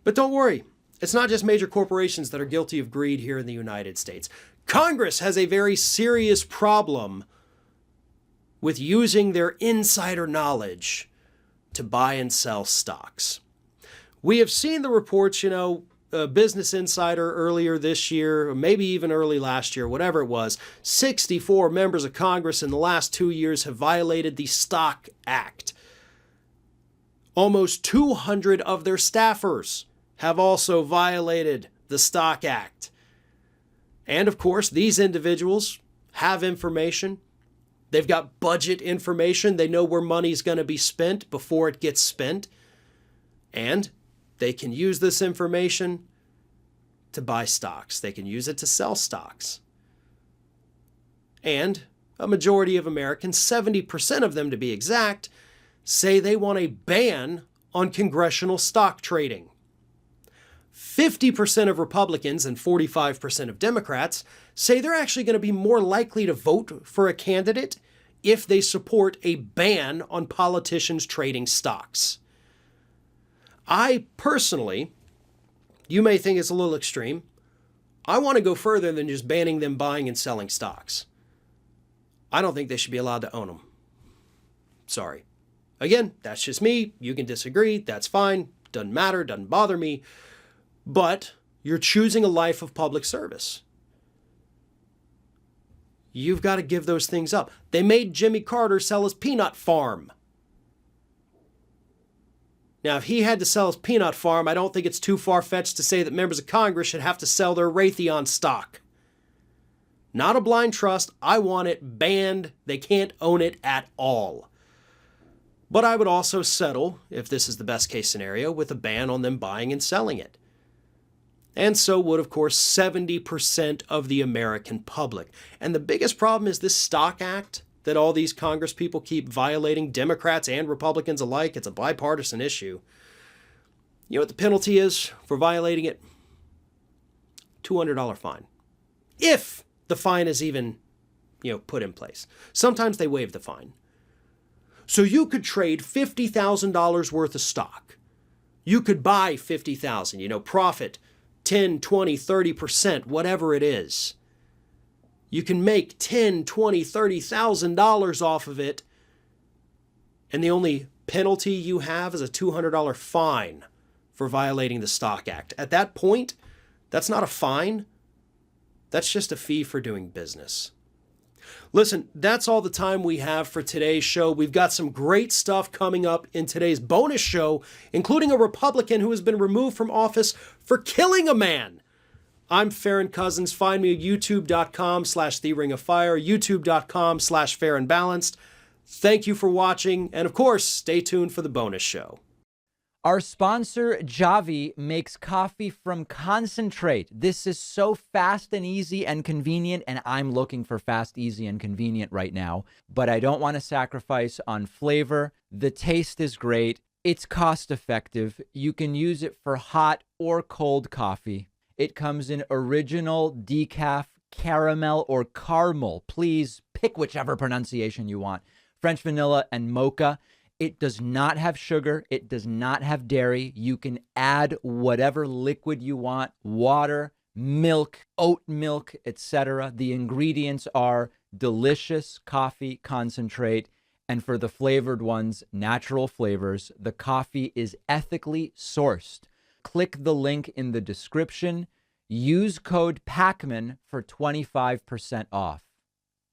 But don't worry, it's not just major corporations that are guilty of greed here in the United States. Congress has a very serious problem with using their insider knowledge to buy and sell stocks. We have seen the reports, Business Insider earlier this year, or maybe even early last year, whatever it was, 64 members of Congress in the last 2 years have violated the Stock Act. Almost 200 of their staffers have also violated the Stock Act. And of course, these individuals have information. They've got budget information. They know where money's going to be spent before it gets spent. And they can use this information to buy stocks. They can use it to sell stocks. And a majority of Americans, 70% of them to be exact, say they want a ban on congressional stock trading. 50% of Republicans and 45% of Democrats say they're actually going to be more likely to vote for a candidate if they support a ban on politicians trading stocks. I personally, you may think it's a little extreme, I want to go further than just banning them buying and selling stocks. I don't think they should be allowed to own them. Sorry. Again, that's just me. You can disagree. That's fine. Doesn't matter. Doesn't bother me. But you're choosing a life of public service. You've got to give those things up. They made Jimmy Carter sell his peanut farm. Now, if he had to sell his peanut farm, I don't think it's too far-fetched to say that members of Congress should have to sell their Raytheon stock. Not a blind trust. I want it banned. They can't own it at all. But I would also settle, if this is the best case scenario, with a ban on them buying and selling it. And so would, of course, 70% of the American public. And the biggest problem is this Stock Act that all these Congress people keep violating, Democrats and Republicans alike. It's a bipartisan issue. You know what the penalty is for violating it? $200 fine. If the fine is even, put in place. Sometimes they waive the fine. So you could trade $50,000 worth of stock. You could buy $50,000, profit 10, 20, 30%, whatever it is. You can make $10, $20, $30,000 off of it. And the only penalty you have is a $200 fine for violating the Stock Act. At that point, that's not a fine. That's just a fee for doing business. Listen, that's all the time we have for today's show. We've got some great stuff coming up in today's bonus show, including a Republican who has been removed from office for killing a man. I'm Farron Cousins. Find me at youtube.com/theringofire, youtube.com/fairandbalanced. Thank you for watching. And of course, stay tuned for the bonus show. Our sponsor, Javi, makes coffee from concentrate. This is so fast and easy and convenient, and I'm looking for fast, easy, and convenient right now. But I don't want to sacrifice on flavor. The taste is great. It's cost effective. You can use it for hot or cold coffee. It comes in original, decaf, caramel, or caramel. Please pick whichever pronunciation you want. French vanilla and mocha. It does not have sugar. It does not have dairy. You can add whatever liquid you want, water, milk, oat milk, etc. The ingredients are delicious coffee concentrate. And for the flavored ones, natural flavors. The coffee is ethically sourced. Click the link in the description. Use code PACMAN for 25% off.